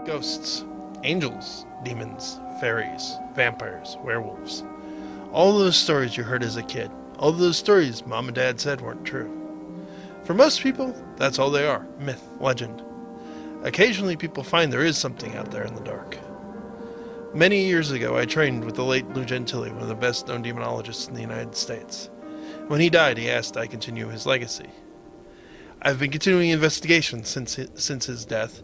Ghosts, angels, demons, fairies, vampires, werewolves. All those stories you heard as a kid. All those stories Mom and Dad said weren't true. For most people, that's all they are. Myth, legend. Occasionally people find there is something out there in the dark. Many years ago, I trained with the late Lou Gentili, one of the best-known demonologists in the United States. When he died, he asked I continue his legacy. I've been continuing investigations since his death,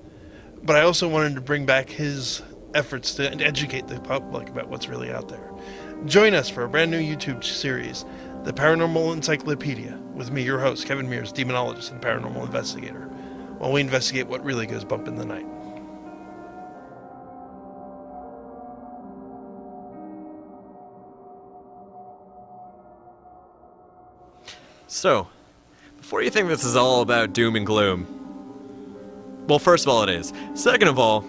but I also wanted to bring back his efforts to educate the public about what's really out there. Join us for a brand new YouTube series, The Paranormal Encyclopedia, with me, your host, Kevin Mears, demonologist and paranormal investigator, while we investigate what really goes bump in the night. So, before you think this is all about doom and gloom, well, first of all, it is. Second of all,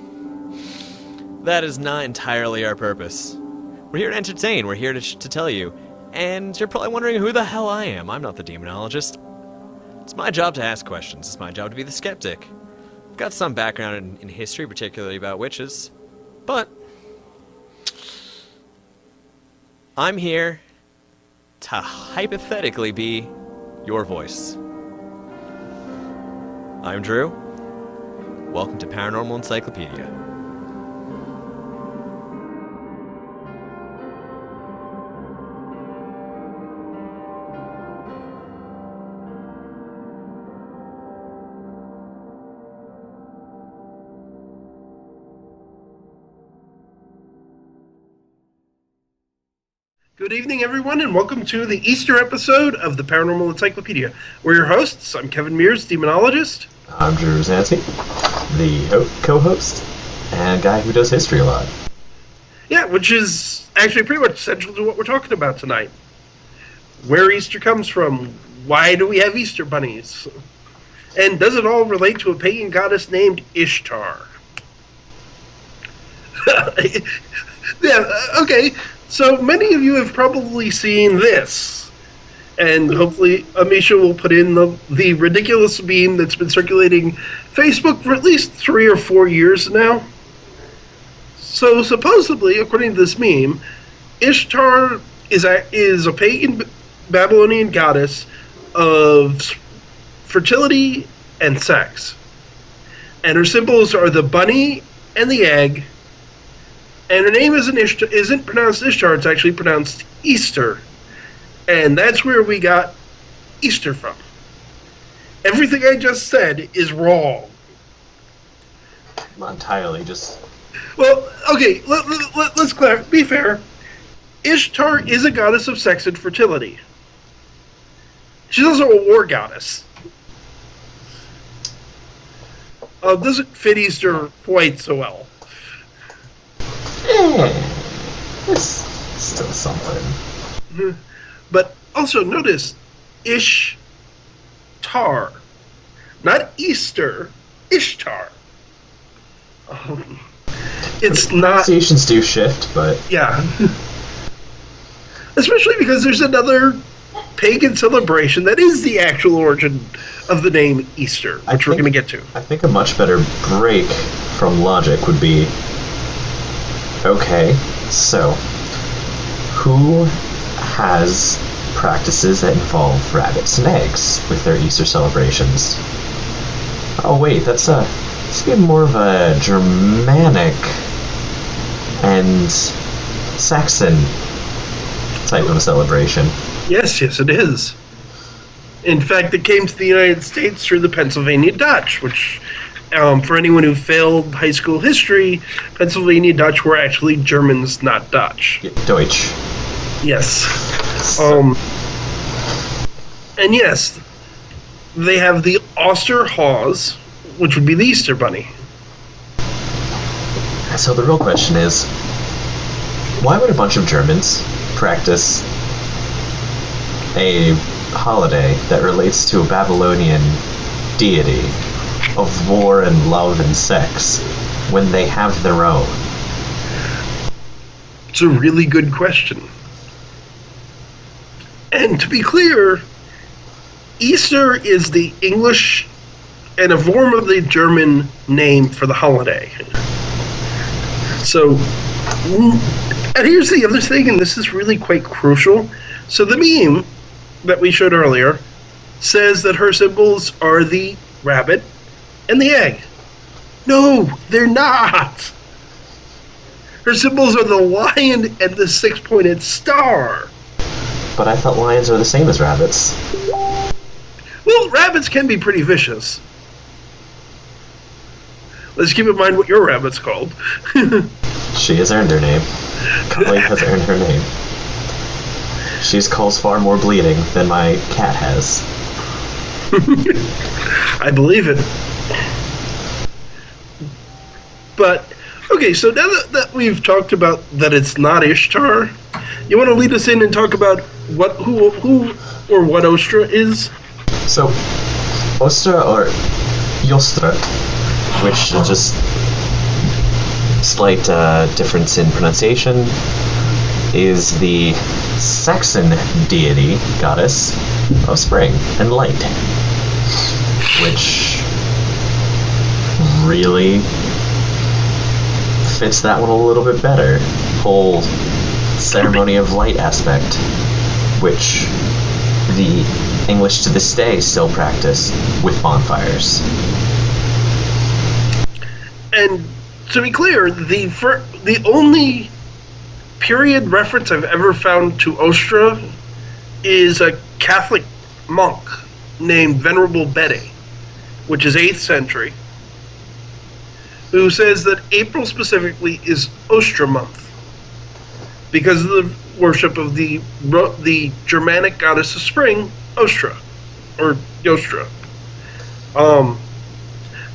that is not entirely our purpose. We're here to entertain, we're here to tell you, and you're probably wondering who the hell I am. I'm not the demonologist. It's my job to ask questions, it's my job to be the skeptic. I've got some background in history, particularly about witches, but I'm here to hypothetically be your voice. I'm Drew. Welcome to Paranormal Encyclopedia. Good evening, everyone, and welcome to the Easter episode of the Paranormal Encyclopedia. We're your hosts. I'm Kevin Mears, demonologist. I'm Drew Zanti, the co-host, and guy who does history a lot. Yeah, which is actually pretty much central to what we're talking about tonight. Where Easter comes from, why do we have Easter bunnies, and does it all relate to a pagan goddess named Ishtar? Okay. So many of you have probably seen this, and hopefully Amisha will put in the ridiculous meme that's been circulating Facebook for at least 3 or 4 years now. So supposedly, according to this meme, Ishtar is a pagan Babylonian goddess of fertility and sex. And her symbols are the bunny and the egg. And her name isn't pronounced Ishtar, it's actually pronounced Easter. And that's where we got Easter from. Everything I just said is wrong. Not entirely, just... Well, okay, let's be fair. Ishtar is a goddess of sex and fertility. She's also a war goddess. Doesn't fit Easter quite so well. It's still something. But also notice, Ishtar. Not Easter, Ishtar. It's not... Pronunciations do shift, but... Yeah. Especially because there's another pagan celebration that is the actual origin of the name Easter, which we're going to get to. I think a much better break from logic would be... Okay, so, who has practices that involve rabbits and eggs with their Easter celebrations? Oh wait, that's more of a Germanic and Saxon type of a celebration. Yes, it is. In fact, it came to the United States through the Pennsylvania Dutch, which... for anyone who failed high school history, Pennsylvania Dutch were actually Germans, not Dutch. Yeah, Deutsch. Yes. And yes, they have the Osterhaus, which would be the Easter Bunny. So the real question is, why would a bunch of Germans practice a holiday that relates to a Babylonian deity of war and love and sex when they have their own? It's a really good question. And to be clear, Easter is the English and a form of the German name for the holiday. So, and here's the other thing, and this is really quite crucial. So the meme that we showed earlier says that her symbols are the rabbit and the egg. No, they're not. Her symbols are the lion and the six-pointed star. But I thought lions are the same as rabbits. Well, rabbits can be pretty vicious. Let's keep in mind what your rabbit's called. She has earned her name. Cully has earned her name. She's caused far more bleeding than my cat has. I believe it. But, okay, so now that we've talked about that it's not Ishtar, you want to lead us in and talk about who or what Ostra is? So, Ostra or Yostra, which is just slight difference in pronunciation, is the Saxon deity, goddess of spring and light, which really fits that one a little bit better. Whole ceremony of light aspect, which the English to this day still practice with bonfires. And to be clear, the only period reference I've ever found to Ostra is a Catholic monk named Venerable Bede, which is 8th century, who says that April specifically is Ostra month because of the worship of the Germanic goddess of spring, Ostra, or Yostra.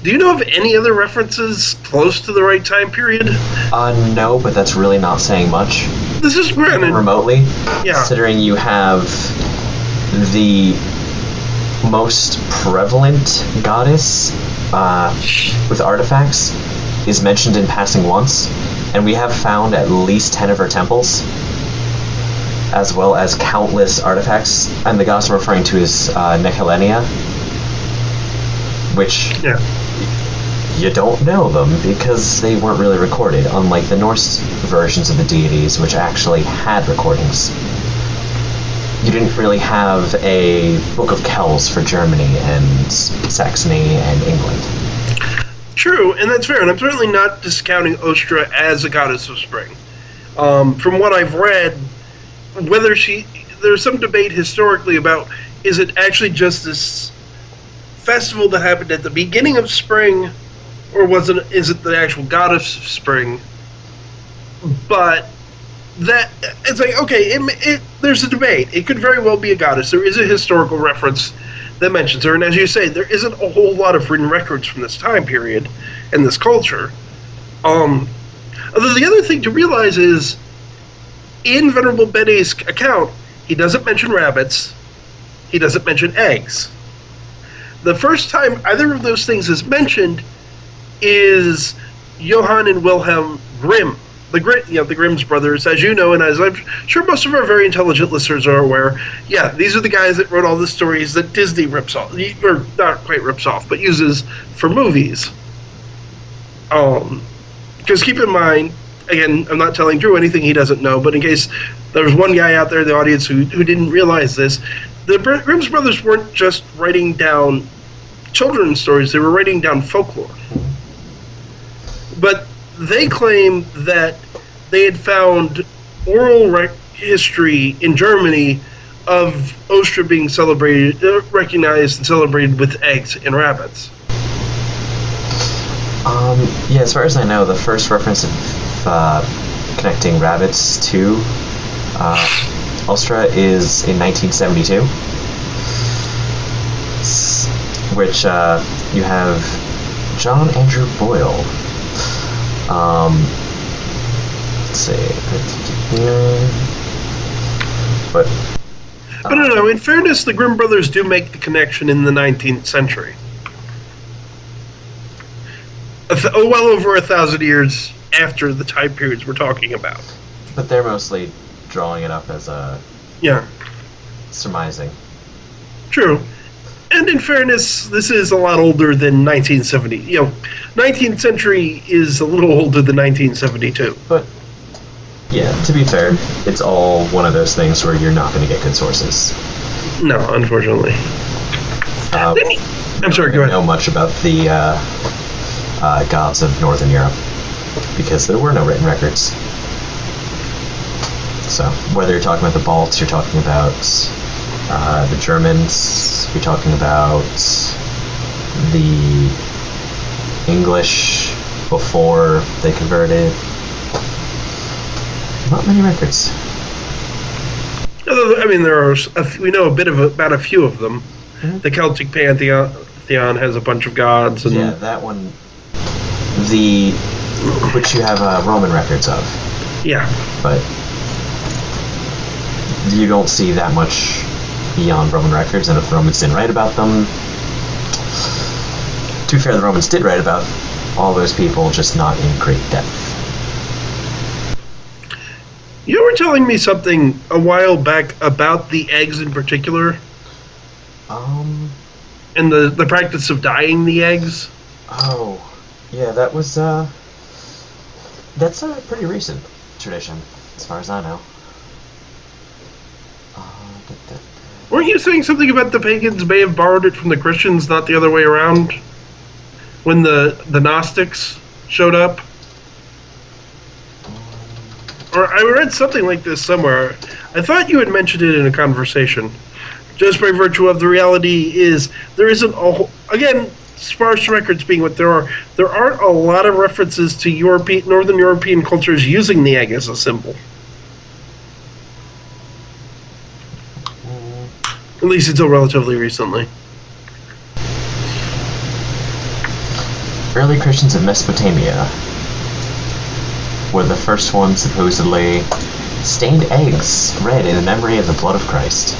Do you know of any other references close to the right time period? No, but that's really not saying much. This is granted. Remotely, Yeah. considering you have the most prevalent goddess with artifacts is mentioned in passing once, and we have found at least 10 of her temples, as well as countless artifacts, and the goddess I'm referring to is Nehelenia, which... Yeah. You don't know them because they weren't really recorded, unlike the Norse versions of the deities, which actually had recordings. You didn't really have a Book of Kells for Germany and Saxony and England. True, and that's fair, and I'm certainly not discounting Ostra as a goddess of spring. From what I've read, there's some debate historically about, is it actually just this festival that happened at the beginning of spring, or is it the actual goddess of spring? But that it's like, okay, there's a debate. It could very well be a goddess. There is a historical reference that mentions her, and as you say, there isn't a whole lot of written records from this time period and this culture. Although the other thing to realize is, in Venerable Bede's account, he doesn't mention rabbits. He doesn't mention eggs. The first time either of those things is mentioned is Johann and Wilhelm Grimm, the Grimm's brothers, as you know, and as I'm sure most of our very intelligent listeners are aware. Yeah, these are the guys that wrote all the stories that Disney rips off, or not quite rips off, but uses for movies. Because keep in mind, again, I'm not telling Drew anything he doesn't know, but in case there's one guy out there in the audience who didn't realize this, the Grimm's brothers weren't just writing down children's stories, they were writing down folklore. But they claim that they had found oral history in Germany of Ostra being celebrated, recognized and celebrated with eggs and rabbits. Yeah, as far as I know, the first reference of connecting rabbits to Ostra is in 1972, which you have John Andrew Boyle. Let's see. But no, in fairness, the Grimm brothers do make the connection in the 19th century. Well over 1,000 years after the time periods we're talking about. But they're mostly drawing it up as a... Yeah. surmising. True. And in fairness, this is a lot older than 1970. 19th century is a little older than 1972. But, yeah, to be fair, it's all one of those things where you're not going to get good sources. No, unfortunately. I'm sorry, go ahead. I don't know much about the gods of Northern Europe, because there were no written records. So, whether you're talking about the Balts, you're talking about the Germans, you're talking about the English before they converted. Not many records. I mean, we know about a few of them. Mm-hmm. The Celtic Pantheon has a bunch of gods. And yeah, that one, which you have Roman records of. Yeah. But you don't see that much beyond Roman records, and if the Romans didn't write about them, to be fair, the Romans did write about all those people, just not in great depth. You were telling me something a while back about the eggs in particular. And the practice of dyeing the eggs. Oh, yeah, that was that's a pretty recent tradition, as far as I know. Weren't you saying something about the pagans may have borrowed it from the Christians, not the other way around? When the Gnostics showed up? Or I read something like this somewhere. I thought you had mentioned it in a conversation. Just by virtue of the reality is, there isn't a whole... Again, sparse records being what there aren't a lot of references to Northern European cultures using the egg as a symbol. At least until relatively recently. Early Christians of Mesopotamia were the first ones supposedly stained eggs red in the memory of the blood of Christ.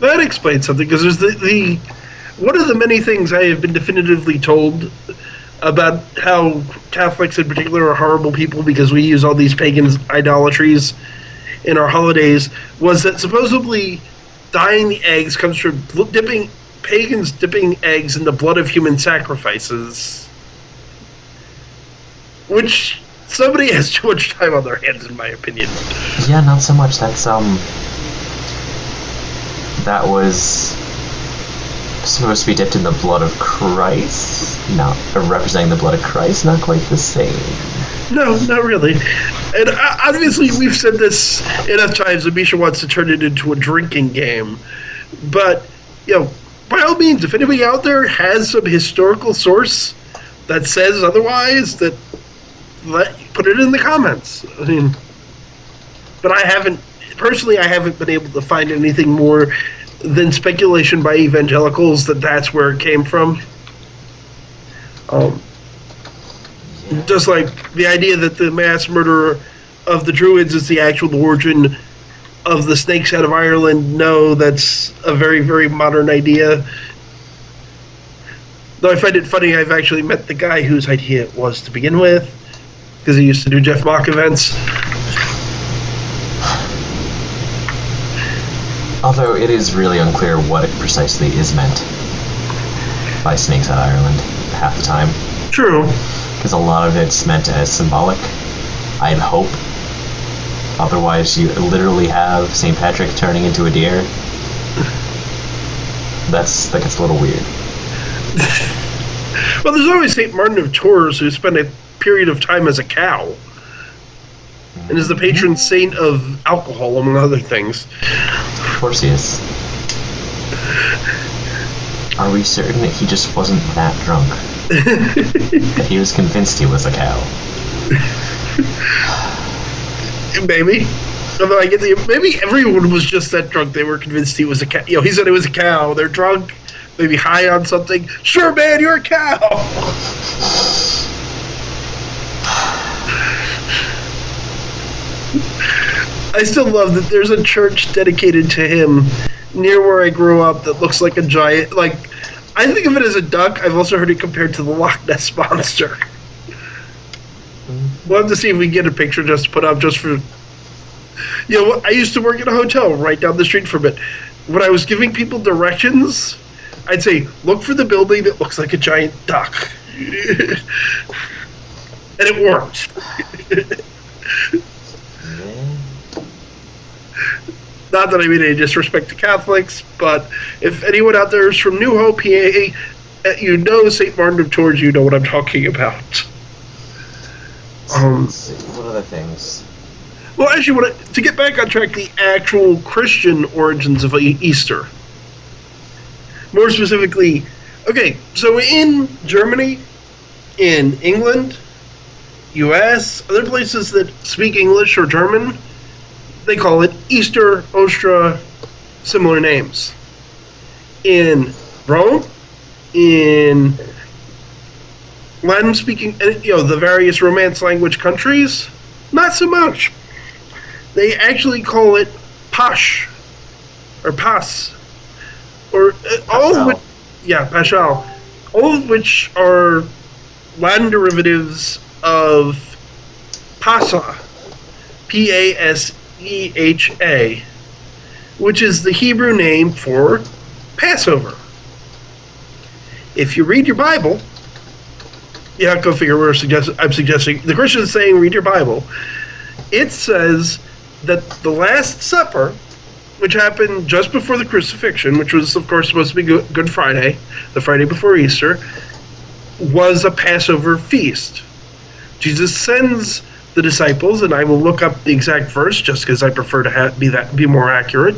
That explains something, because there's the one of the many things I have been definitively told about how Catholics in particular are horrible people because we use all these pagan idolatries in our holidays, was that supposedly dyeing the eggs comes from pagans dipping eggs in the blood of human sacrifices. Which, somebody has too much time on their hands, in my opinion. Yeah, not so much. That was supposed to be dipped in the blood of Christ? No, representing the blood of Christ? Not quite the same. No, not really. And obviously, we've said this enough times that Misha wants to turn it into a drinking game. But, by all means, if anybody out there has some historical source that says otherwise, put it in the comments. I mean, but I haven't been able to find anything more than speculation by evangelicals that that's where it came from. Just like the idea that the mass murder of the Druids is the actual origin of the snakes out of Ireland. No, that's a very, very modern idea. Though I find it funny, I've actually met the guy whose idea it was to begin with, because he used to do Jeff Mock events. Although it is really unclear what it precisely is meant by snakes out of Ireland half the time. True. Because a lot of it's meant as symbolic, I'd hope. Otherwise, you literally have St. Patrick turning into a deer. That gets a little weird. Well, there's always St. Martin of Tours, who spent a period of time as a cow, and is the patron saint of alcohol, among other things. Of course he is. Are we certain that he just wasn't that drunk? That he was convinced he was a cow? Maybe. Although maybe everyone was just that drunk they were convinced he was a cow. He said it was a cow. They're drunk, maybe high on something. Sure, man, you're a cow! I still love that there's a church dedicated to him near where I grew up that looks like a giant, I think of it as a duck. I've also heard it compared to the Loch Ness Monster. We'll have to see if we can get a picture just to put up just for... I used to work at a hotel right down the street from it. when I was giving people directions, I'd say, look for the building that looks like a giant duck. And it worked. Not that I mean any disrespect to Catholics, but if anyone out there is from New Hope, PA, you know St. Martin of Tours, you know what I'm talking about. What other things? Well, actually, to get back on track, the actual Christian origins of Easter. More specifically, okay, so in Germany, in England, US, other places that speak English or German, they call it Easter, Ostra, similar names. In Rome, in Latin-speaking, the various Romance language countries, not so much. They actually call it Pasch, or Pas, or all of which, Paschal, all of which are Latin derivatives of Pasa, P-A-S-E-H-A, which is the Hebrew name for Passover. If you read your Bible, go figure where I'm suggesting. The Christians saying read your Bible. It says that the Last Supper, which happened just before the crucifixion, which was, of course, supposed to be Good Friday, the Friday before Easter, was a Passover feast. Jesus sends the disciples, and I will look up the exact verse just because I prefer to be more accurate,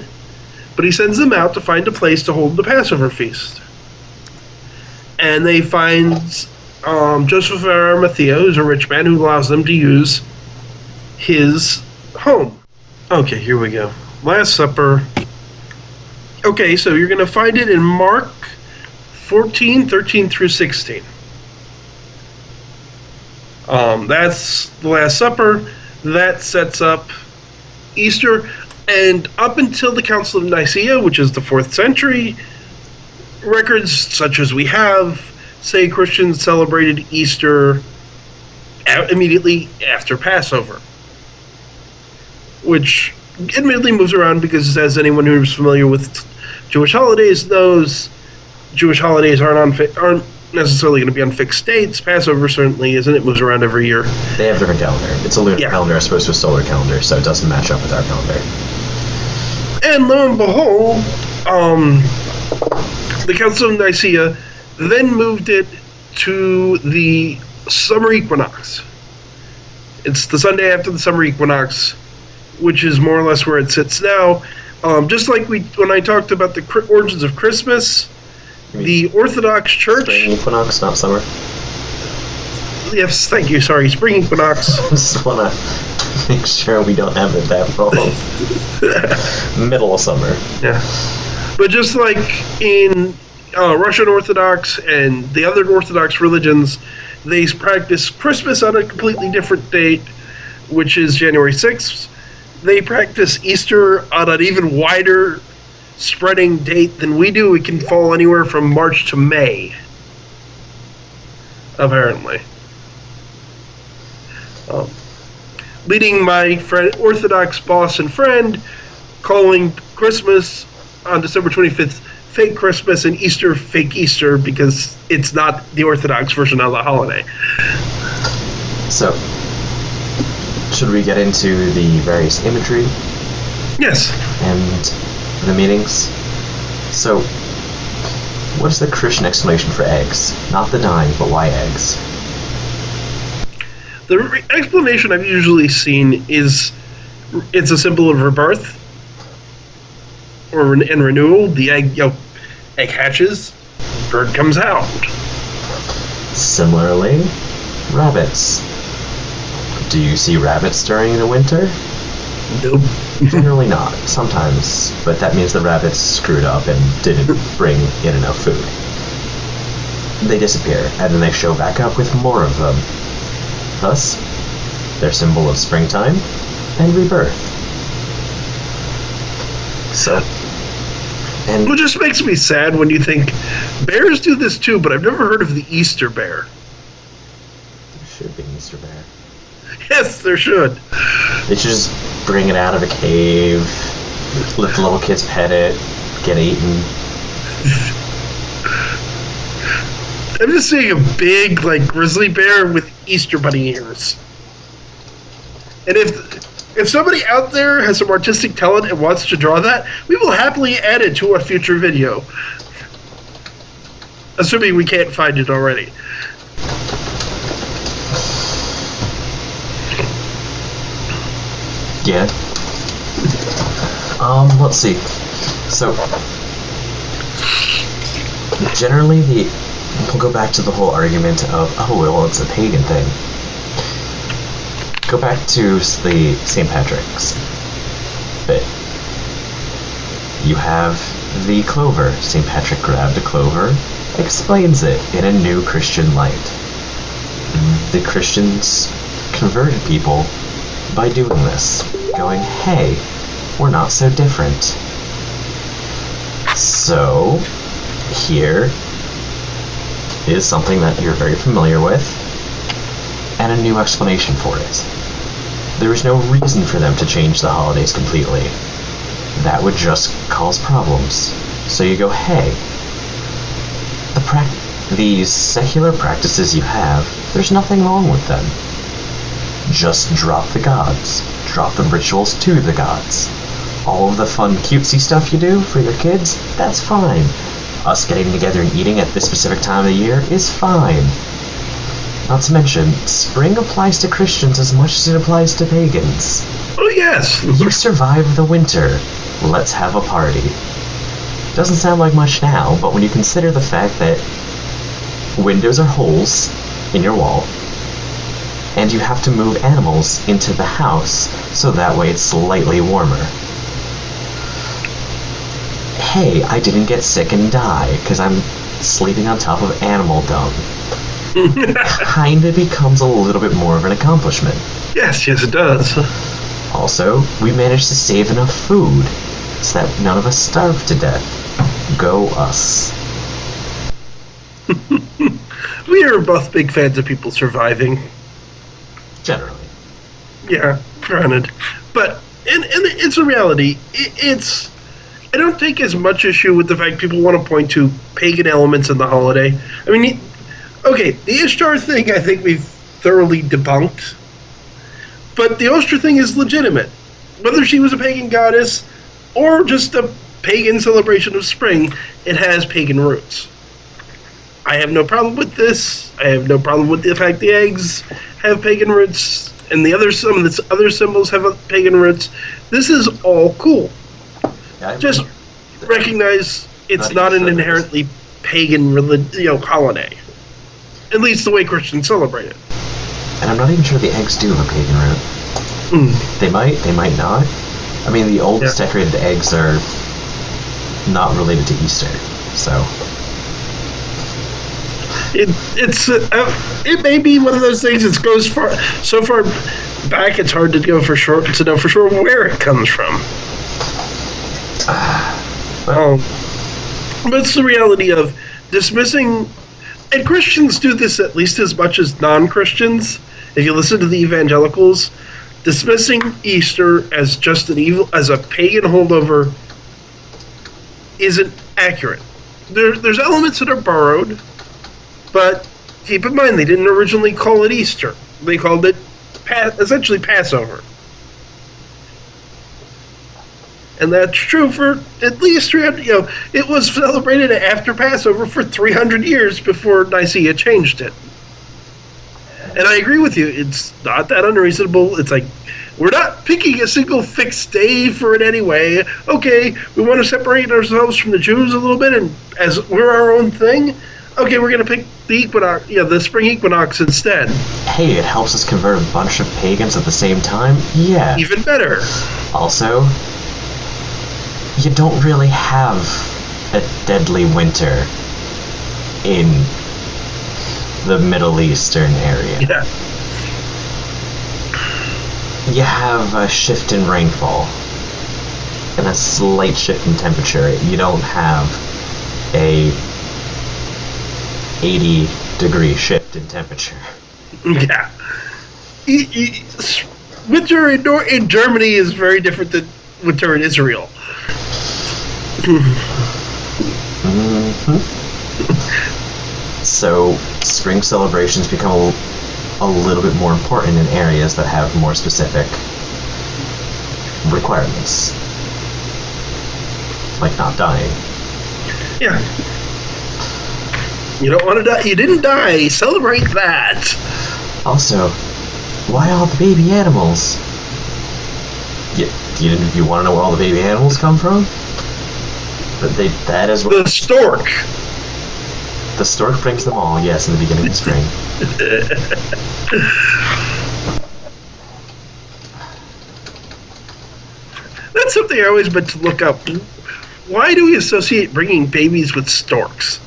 but he sends them out to find a place to hold the Passover feast. And they find Joseph of Arimathea, who's a rich man, who allows them to use his home. Okay, here we go. Last Supper. Okay, so you're going to find it in Mark 14, 13 through 16. That's the Last Supper. That sets up Easter. And up until the Council of Nicaea, which is the 4th century, records such as we have say Christians celebrated Easter immediately after Passover, which admittedly moves around because, as anyone who's familiar with Jewish holidays knows, Jewish holidays aren't necessarily going to be on fixed dates. Passover certainly isn't. It moves around every year. They have a different calendar. It's a lunar calendar as opposed to a solar calendar, so it doesn't match up with our calendar. And lo and behold, the Council of Nicaea then moved it to the summer equinox. It's the Sunday after the summer equinox, which is more or less where it sits now. Just like when I talked about the origins of Christmas, the Orthodox Church... Spring equinox, not summer? Yes, thank you, sorry, spring equinox. I just want to make sure we don't have it that wrong. Middle of summer. Yeah. But just like in Russian Orthodox and the other Orthodox religions, they practice Christmas on a completely different date, which is January 6th. They practice Easter on an even wider spreading date than we do. It can fall anywhere from March to May, apparently. Leading my Orthodox boss and friend, calling Christmas on December 25th fake Christmas and Easter fake Easter because it's not the Orthodox version of the holiday. So, should we get into the various imagery? Yes. And the meanings? So, what's the Christian explanation for eggs? Not the dying, but why eggs? The explanation I've usually seen is it's a symbol of rebirth and renewal. The egg hatches, bird comes out. Similarly, rabbits. Do you see rabbits during the winter? Nope. Generally not. Sometimes, but that means the rabbits screwed up and didn't bring in enough food. They disappear, and then they show back up with more of them. Thus, they're symbol of springtime and rebirth. So, and It just makes me sad when you think bears do this too, but I've never heard of the Easter bear. there should be an Easter bear. Yes, there should. They should just bring it out of a cave, let the little kids pet it, get eaten. I'm just seeing a big, like, grizzly bear with Easter bunny ears. And if somebody out there has some artistic talent and wants to draw that, we will happily add it to a future video. Assuming we can't find it already. Yeah. Let's see. So, generally we'll go back to the whole argument of, oh, well, it's a pagan thing. Go back to the St. Patrick's bit. You have the clover. St. Patrick grabbed a clover, explains it in a new Christian light. The Christians converted people by doing this, going, hey, we're not so different. So, here is something that you're very familiar with, and a new explanation for it. There is no reason for them to change the holidays completely. That would just cause problems. So you go, hey, these secular practices you have, there's nothing wrong with them. Just drop the gods. Drop the rituals to the gods. All of the fun, cutesy stuff you do for your kids, that's fine. Us getting together and eating at this specific time of the year is fine. Not to mention, spring applies to Christians as much as it applies to pagans. Oh, yes. You survived the winter. Let's have a party. Doesn't sound like much now, but when you consider the fact that windows are holes in your wall, and you have to move animals into the house so that way it's slightly warmer. Hey, I didn't get sick and die because I'm sleeping on top of animal dung. Kinda becomes a little bit more of an accomplishment. Yes, it does. Also, we managed to save enough food so that none of us starve to death. Go us. We are both big fans of people surviving. Generally. Yeah, granted. But and it's a reality. I don't take as much issue with the fact people want to point to pagan elements in the holiday. I mean, okay, the Ishtar thing I think we've thoroughly debunked. But the Ishtar thing is legitimate. Whether she was a pagan goddess or just a pagan celebration of spring, it has pagan roots. I have no problem with this. I have no problem with the fact the eggs have pagan roots, and some of the other symbols have pagan roots. This is all cool. Yeah, just recognize it's not an inherently pagan holiday. At least the way Christians celebrate it. And I'm not even sure the eggs do have a pagan root. They might not. I mean, the oldest decorated eggs are not related to Easter, so... It may be one of those things that goes so far back it's hard to know for sure where it comes from. But it's the reality of dismissing, and Christians do this at least as much as non-Christians. If you listen to the evangelicals, dismissing Easter as just as a pagan holdover isn't accurate. There's elements that are borrowed, but keep in mind they didn't originally call it Easter. They called it essentially Passover. And that's true for at least 300, it was celebrated after Passover for 300 years before Nicaea changed it. And I agree with you, it's not that unreasonable. It's like, we're not picking a single fixed day for it anyway. Okay, we want to separate ourselves from the Jews a little bit, and as we're our own thing, okay, we're going to pick the equinox, the spring equinox instead. Hey, it helps us convert a bunch of pagans at the same time? Yeah. Even better. Also, you don't really have a deadly winter in the Middle Eastern area. Yeah. You have a shift in rainfall and a slight shift in temperature. You don't have a 80-degree shift in temperature. Yeah. Winter in Germany is very different than winter in Israel. So, spring celebrations become a little bit more important in areas that have more specific requirements. Like not dying. Yeah. You don't want to die. You didn't die. Celebrate that. Also, why all the baby animals? You want to know where all the baby animals come from? That is where The stork. the stork brings them all. Yes, in the beginning of spring. That's something I always meant to look up. Why do we associate bringing babies with storks?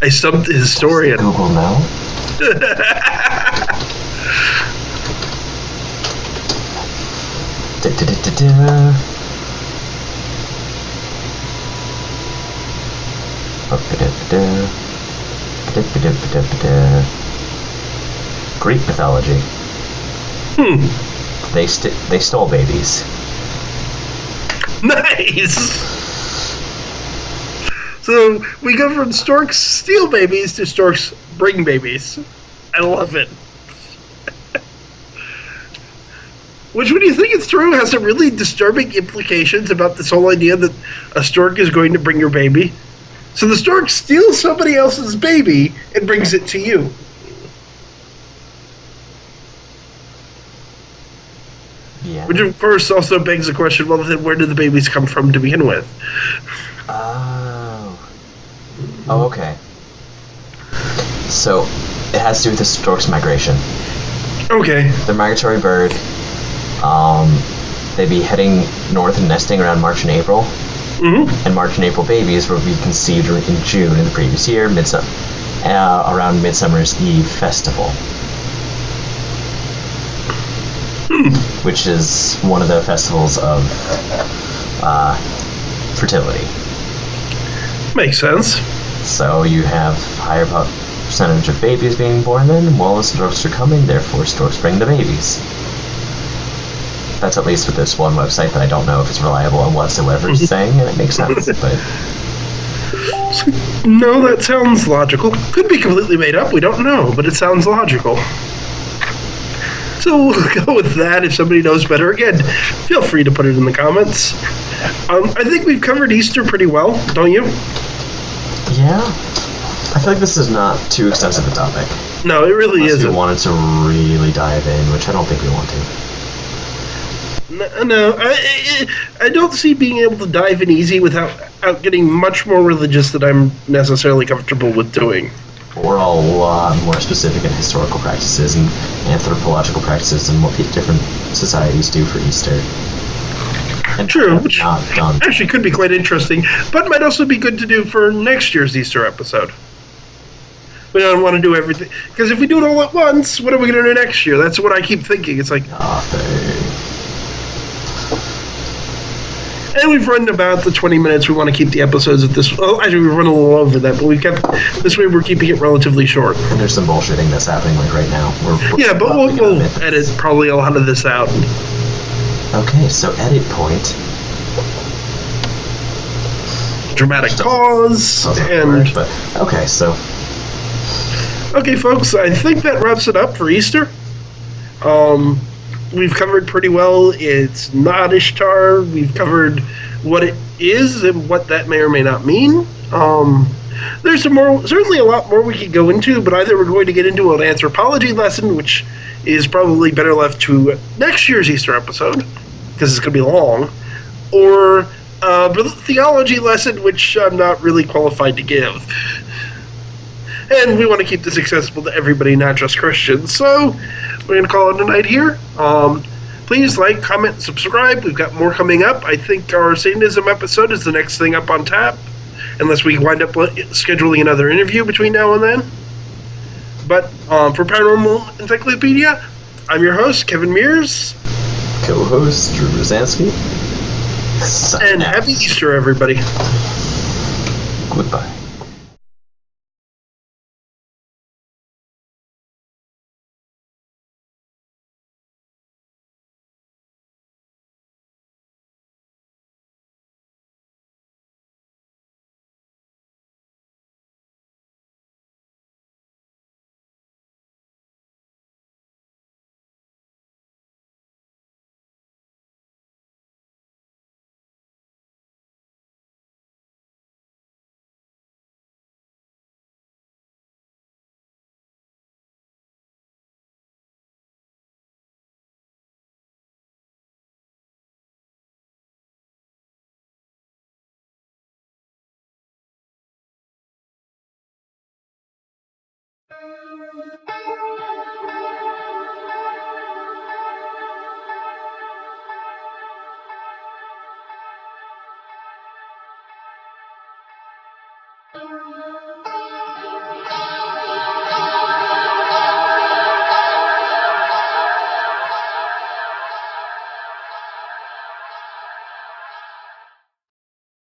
I stumped the historian. Google now. Da-da-da-da-da. Ba-ba-da-ba-da. Ba-da-ba-da-ba-da-ba-da. Greek mythology. They stole babies. Nice! So, we go from storks steal babies to storks bring babies. I love it. Which, when you think it's true, has some really disturbing implications about this whole idea that a stork is going to bring your baby. So the stork steals somebody else's baby and brings it to you. Yeah. Which, of course, also begs the question, well, then where did the babies come from to begin with? Oh, okay. So, it has to do with the stork's migration. Okay. They're a migratory bird. They'd be heading north and nesting around March and April. Mm-hmm. And March and April babies will be conceived in June in the previous year, around Midsummer's Eve festival. Which is one of the festivals of fertility. Makes sense. So you have higher percentage of babies being born then, while the storks are coming, therefore storks bring the babies. That's at least with this one website that I don't know if it's reliable on whatsoever is saying, and it makes sense, but... No, that sounds logical. Could be completely made up, we don't know, but it sounds logical. So we'll go with that. If somebody knows better, again, feel free to put it in the comments. I think we've covered Easter pretty well, don't you? Yeah. I feel like this is not too extensive a topic. No, it really Unless isn't. we wanted to really dive in, which I don't think we want to. No, I don't see being able to dive in easy without getting much more religious than I'm necessarily comfortable with doing. We're a lot more specific in historical practices and anthropological practices and what different societies do for Easter. And True, which not done. actually could be quite interesting, but might also be good to do for next year's Easter episode. We don't want to do everything, because if we do it all at once, what are we going to do next year? That's what I keep thinking. It's like... And we've run about the 20 minutes. We want to keep the episodes at this... Oh, actually, we've run a little over that, but we've kept... This way, we're keeping it relatively short. And there's some bullshitting that's happening like right now. Yeah, but we'll edit probably a lot of this out. Okay, so edit point. Dramatic pause, and... But, okay, so... Okay, folks, I think that wraps it up for Easter. We've covered pretty well. It's not Ishtar. We've covered what it is and what that may or may not mean. There's certainly a lot more we could go into, but either we're going to get into an anthropology lesson, which is probably better left to next year's Easter episode, because it's going to be long, or a theology lesson, which I'm not really qualified to give. And we want to keep this accessible to everybody, not just Christians. So we're going to call it a night here. Please like, comment, subscribe. We've got more coming up. I think our Satanism episode is the next thing up on tap, unless we wind up scheduling another interview between now and then. But for Paranormal Encyclopedia, I'm your host, Kevin Mears. Co-host, Drew Rosansky. And happy Easter, everybody. Goodbye.